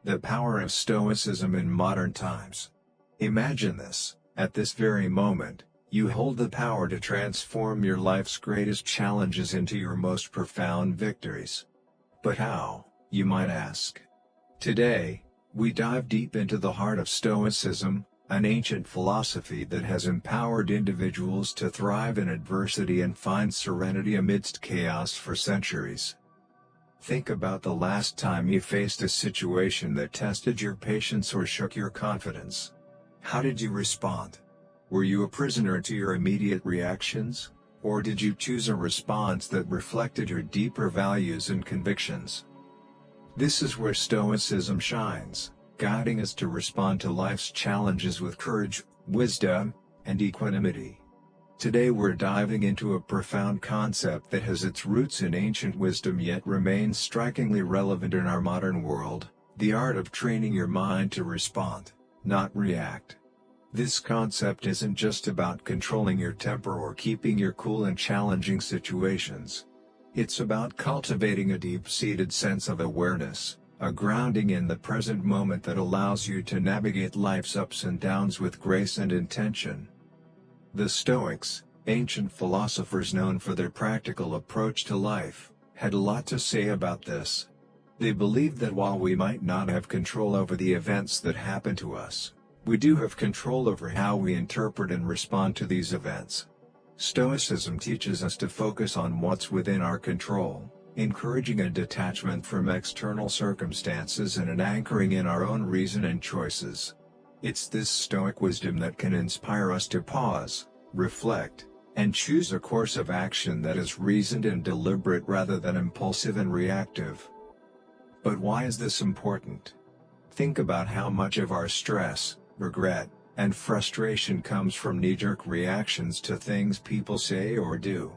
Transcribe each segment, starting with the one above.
The power of Stoicism in modern times. Imagine this: at this very moment, you hold the power to transform your life's greatest challenges into your most profound victories. But how, you might ask? Today, we dive deep into the heart of Stoicism, an ancient philosophy that has empowered individuals to thrive in adversity and find serenity amidst chaos for centuries. Think about the last time you faced a situation that tested your patience or shook your confidence. How did you respond? Were you a prisoner to your immediate reactions, or did you choose a response that reflected your deeper values and convictions? This is where Stoicism shines, guiding us to respond to life's challenges with courage, wisdom, and equanimity. Today we're diving into a profound concept that has its roots in ancient wisdom yet remains strikingly relevant in our modern world: the art of training your mind to respond, not react. This concept isn't just about controlling your temper or keeping your cool in challenging situations. It's about cultivating a deep-seated sense of awareness, a grounding in the present moment that allows you to navigate life's ups and downs with grace and intention. The Stoics, ancient philosophers known for their practical approach to life, had a lot to say about this. They believed that while we might not have control over the events that happen to us, we do have control over how we interpret and respond to these events. Stoicism teaches us to focus on what's within our control, encouraging a detachment from external circumstances and an anchoring in our own reason and choices. It's this Stoic wisdom that can inspire us to pause, reflect, and choose a course of action that is reasoned and deliberate rather than impulsive and reactive. But why is this important? Think about how much of our stress, regret, and frustration comes from knee-jerk reactions to things people say or do.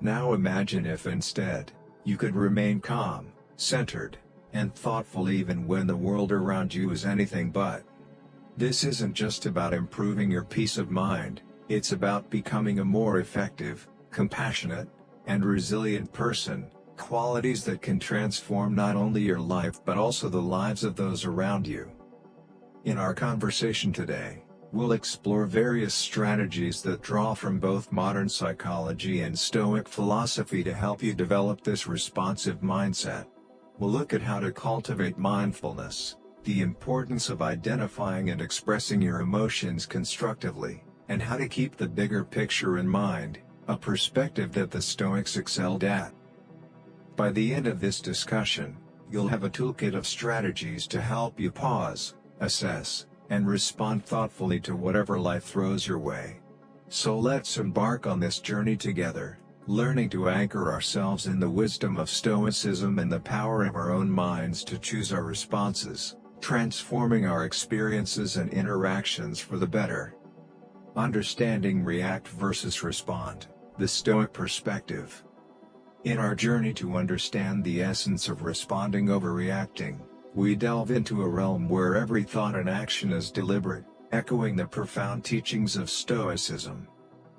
Now imagine if instead, you could remain calm, centered, and thoughtful even when the world around you is anything but. This isn't just about improving your peace of mind, it's about becoming a more effective, compassionate, and resilient person, qualities that can transform not only your life but also the lives of those around you. In our conversation today, we'll explore various strategies that draw from both modern psychology and Stoic philosophy to help you develop this responsive mindset. We'll look at how to cultivate mindfulness, the importance of identifying and expressing your emotions constructively, and how to keep the bigger picture in mind, a perspective that the Stoics excelled at. By the end of this discussion, you'll have a toolkit of strategies to help you pause, assess, and respond thoughtfully to whatever life throws your way. So let's embark on this journey together, learning to anchor ourselves in the wisdom of Stoicism and the power of our own minds to choose our responses, transforming our experiences and interactions for the better. Understanding react versus respond, the Stoic perspective. In our journey to understand the essence of responding over reacting, we delve into a realm where every thought and action is deliberate, echoing the profound teachings of Stoicism.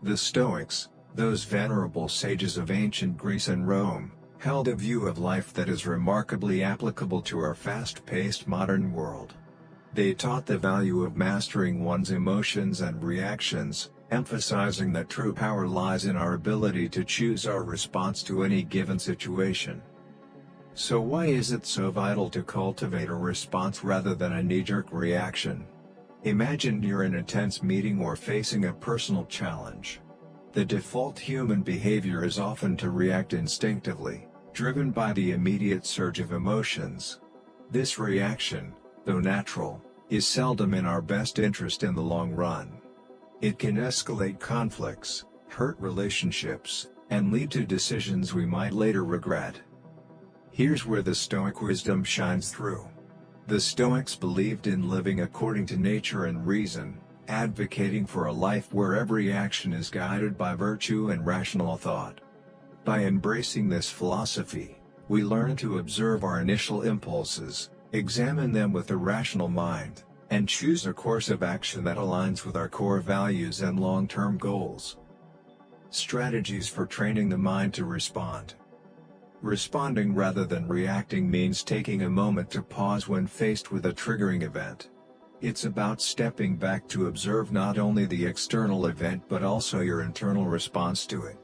The Stoics, those venerable sages of ancient Greece and Rome, held a view of life that is remarkably applicable to our fast-paced modern world. They taught the value of mastering one's emotions and reactions, emphasizing that true power lies in our ability to choose our response to any given situation. So why is it so vital to cultivate a response rather than a knee-jerk reaction? Imagine you're in a tense meeting or facing a personal challenge. The default human behavior is often to react instinctively, driven by the immediate surge of emotions. This reaction, though natural, is seldom in our best interest in the long run. It can escalate conflicts, hurt relationships, and lead to decisions we might later regret. Here's where the Stoic wisdom shines through. The Stoics believed in living according to nature and reason, advocating for a life where every action is guided by virtue and rational thought. By embracing this philosophy, we learn to observe our initial impulses, examine them with a rational mind, and choose a course of action that aligns with our core values and long-term goals. Strategies for training the mind to respond. Responding rather than reacting means taking a moment to pause when faced with a triggering event. It's about stepping back to observe not only the external event but also your internal response to it.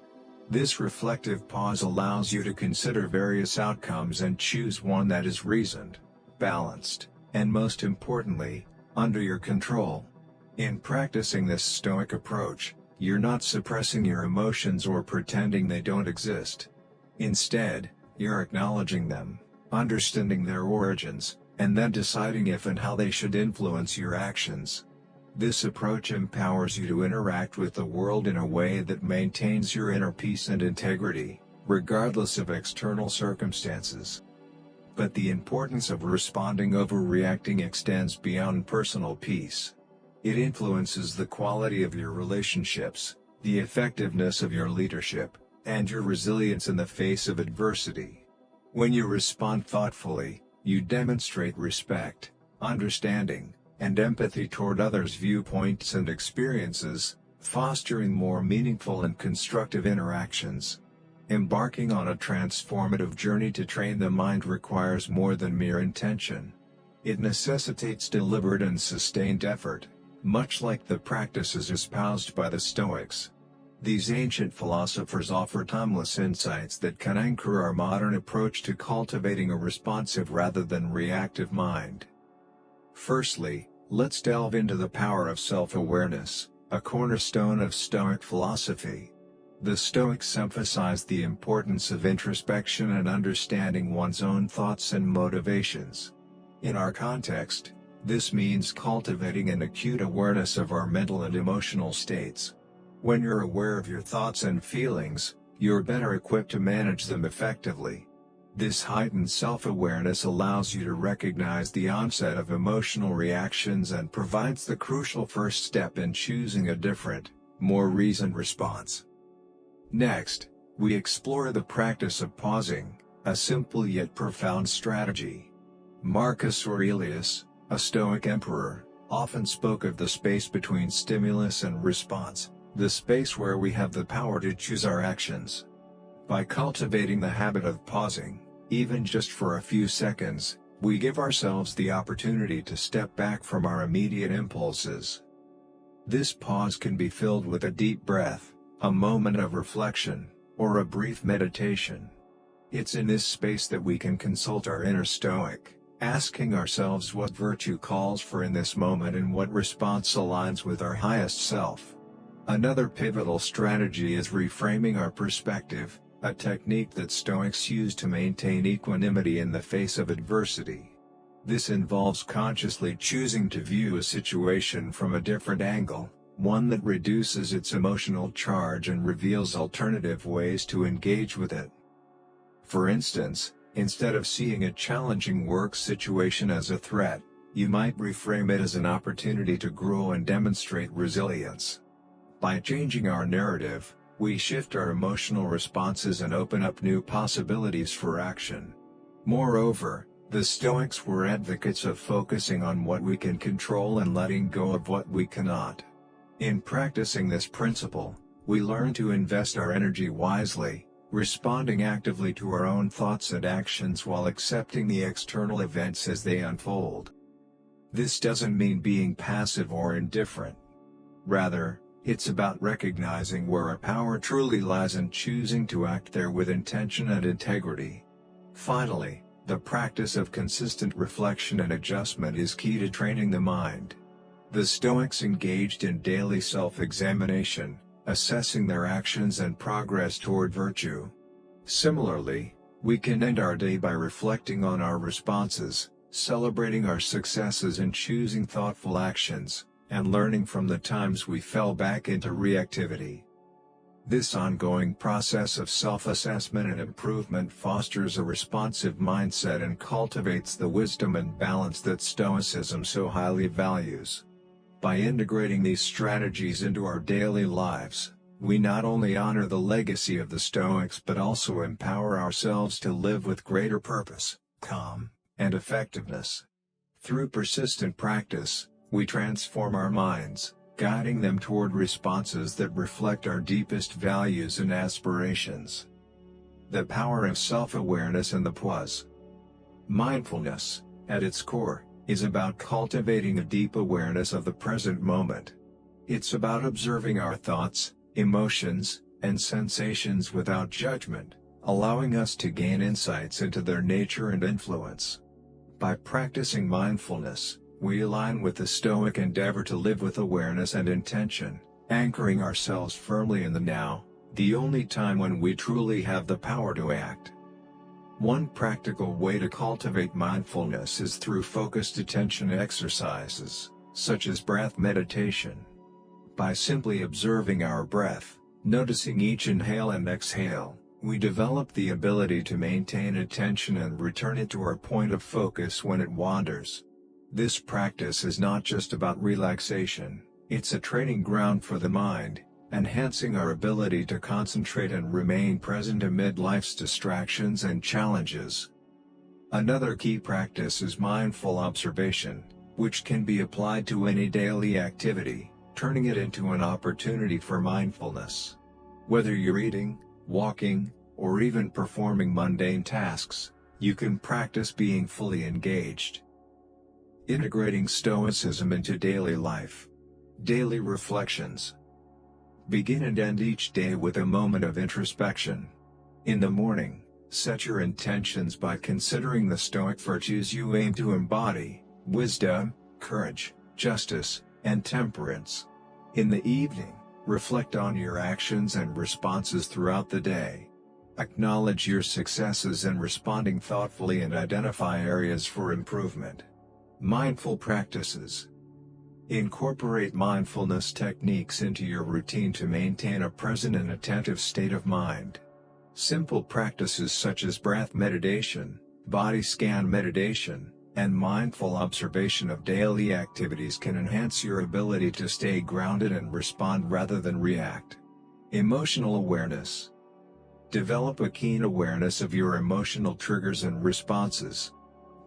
This reflective pause allows you to consider various outcomes and choose one that is reasoned, balanced, and most importantly, under your control. In practicing this Stoic approach, you're not suppressing your emotions or pretending they don't exist. Instead, you're acknowledging them, understanding their origins, and then deciding if and how they should influence your actions. This approach empowers you to interact with the world in a way that maintains your inner peace and integrity, regardless of external circumstances. But the importance of responding over reacting extends beyond personal peace. It influences the quality of your relationships, the effectiveness of your leadership, and your resilience in the face of adversity. When you respond thoughtfully, you demonstrate respect, understanding, and empathy toward others' viewpoints and experiences, fostering more meaningful and constructive interactions. Embarking on a transformative journey to train the mind requires more than mere intention. It necessitates deliberate and sustained effort, much like the practices espoused by the Stoics. These ancient philosophers offer timeless insights that can anchor our modern approach to cultivating a responsive rather than reactive mind. Firstly, let's delve into the power of self-awareness, a cornerstone of Stoic philosophy. The Stoics emphasize the importance of introspection and understanding one's own thoughts and motivations. In our context, this means cultivating an acute awareness of our mental and emotional states. When you're aware of your thoughts and feelings, you're better equipped to manage them effectively. This heightened self-awareness allows you to recognize the onset of emotional reactions and provides the crucial first step in choosing a different, more reasoned response. Next, we explore the practice of pausing, a simple yet profound strategy. Marcus Aurelius, a Stoic emperor, often spoke of the space between stimulus and response, the space where we have the power to choose our actions. By cultivating the habit of pausing, even just for a few seconds, we give ourselves the opportunity to step back from our immediate impulses. This pause can be filled with a deep breath, a moment of reflection, or a brief meditation. It's in this space that we can consult our inner Stoic, asking ourselves what virtue calls for in this moment and what response aligns with our highest self. Another pivotal strategy is reframing our perspective, a technique that Stoics use to maintain equanimity in the face of adversity. This involves consciously choosing to view a situation from a different angle, one that reduces its emotional charge and reveals alternative ways to engage with it. For instance, instead of seeing a challenging work situation as a threat, you might reframe it as an opportunity to grow and demonstrate resilience. By changing our narrative, we shift our emotional responses and open up new possibilities for action. Moreover, the Stoics were advocates of focusing on what we can control and letting go of what we cannot. In practicing this principle, we learn to invest our energy wisely, responding actively to our own thoughts and actions while accepting the external events as they unfold. This doesn't mean being passive or indifferent. Rather, it's about recognizing where our power truly lies and choosing to act there with intention and integrity. Finally, the practice of consistent reflection and adjustment is key to training the mind. The Stoics engaged in daily self-examination, assessing their actions and progress toward virtue. Similarly, we can end our day by reflecting on our responses, celebrating our successes and choosing thoughtful actions, and learning from the times we fell back into reactivity. This ongoing process of self-assessment and improvement fosters a responsive mindset and cultivates the wisdom and balance that Stoicism so highly values. By integrating these strategies into our daily lives, we not only honor the legacy of the Stoics but also empower ourselves to live with greater purpose, calm, and effectiveness. Through persistent practice, we transform our minds, guiding them toward responses that reflect our deepest values and aspirations. The power of self-awareness and the pause. Mindfulness, at its core, is about cultivating a deep awareness of the present moment. It's about observing our thoughts, emotions, and sensations without judgment, allowing us to gain insights into their nature and influence. By practicing mindfulness, we align with the Stoic endeavor to live with awareness and intention, anchoring ourselves firmly in the now, the only time when we truly have the power to act. One practical way to cultivate mindfulness is through focused attention exercises, such as breath meditation. By simply observing our breath, noticing each inhale and exhale, we develop the ability to maintain attention and return it to our point of focus when it wanders. This practice is not just about relaxation, it's a training ground for the mind, enhancing our ability to concentrate and remain present amid life's distractions and challenges. Another key practice is mindful observation, which can be applied to any daily activity, turning it into an opportunity for mindfulness. Whether you're eating, walking, or even performing mundane tasks, you can practice being fully engaged. Integrating Stoicism into daily life. Daily reflections. Begin and end each day with a moment of introspection. In the morning, set your intentions by considering the Stoic virtues you aim to embody: wisdom, courage, justice, and temperance. In the evening, reflect on your actions and responses throughout the day. Acknowledge your successes and responding thoughtfully, and identify areas for improvement. Mindful practices. Incorporate mindfulness techniques into your routine to maintain a present and attentive state of mind. Simple practices such as breath meditation, body scan meditation, and mindful observation of daily activities can enhance your ability to stay grounded and respond rather than react. Emotional awareness. Develop a keen awareness of your emotional triggers and responses.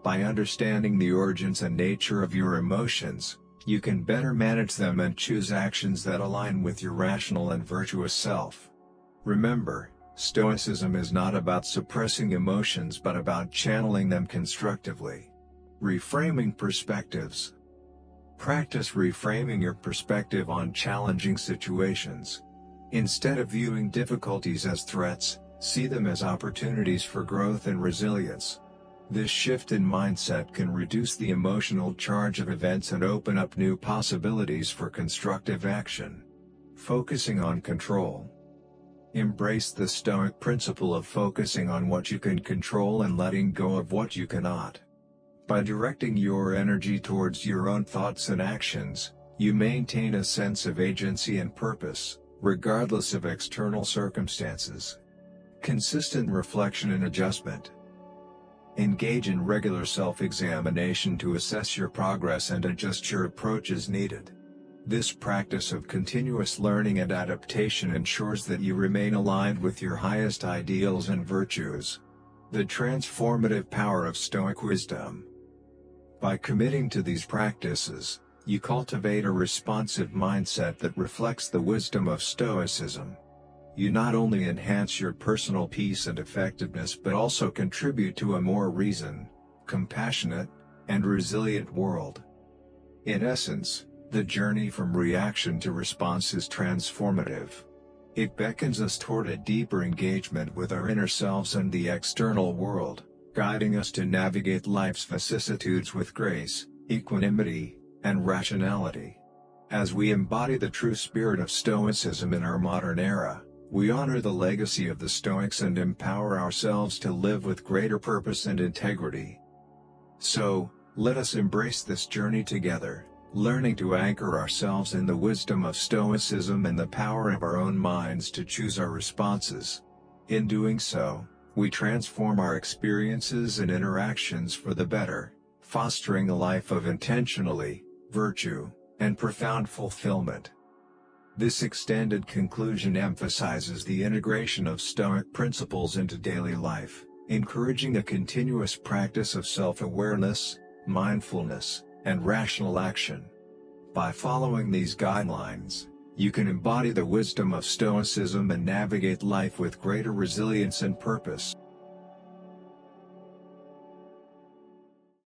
By understanding the origins and nature of your emotions, you can better manage them and choose actions that align with your rational and virtuous self. Remember, Stoicism is not about suppressing emotions but about channeling them constructively. Reframing perspectives. Practice reframing your perspective on challenging situations. Instead of viewing difficulties as threats, see them as opportunities for growth and resilience. This shift in mindset can reduce the emotional charge of events and open up new possibilities for constructive action. Focusing on control. Embrace the Stoic principle of focusing on what you can control and letting go of what you cannot. By directing your energy towards your own thoughts and actions, you maintain a sense of agency and purpose, regardless of external circumstances. Consistent reflection and adjustment. Engage in regular self-examination to assess your progress and adjust your approach as needed. This practice of continuous learning and adaptation ensures that you remain aligned with your highest ideals and virtues. The transformative power of Stoic wisdom. By committing to these practices, you cultivate a responsive mindset that reflects the wisdom of Stoicism. You not only enhance your personal peace and effectiveness but also contribute to a more reasoned, compassionate, and resilient world. In essence, the journey from reaction to response is transformative. It beckons us toward a deeper engagement with our inner selves and the external world, guiding us to navigate life's vicissitudes with grace, equanimity, and rationality. As we embody the true spirit of Stoicism in our modern era, we honor the legacy of the Stoics and empower ourselves to live with greater purpose and integrity. So, let us embrace this journey together, learning to anchor ourselves in the wisdom of Stoicism and the power of our own minds to choose our responses. In doing so, we transform our experiences and interactions for the better, fostering a life of intentionality, virtue, and profound fulfillment. This extended conclusion emphasizes the integration of Stoic principles into daily life, encouraging a continuous practice of self-awareness, mindfulness, and rational action. By following these guidelines, you can embody the wisdom of Stoicism and navigate life with greater resilience and purpose.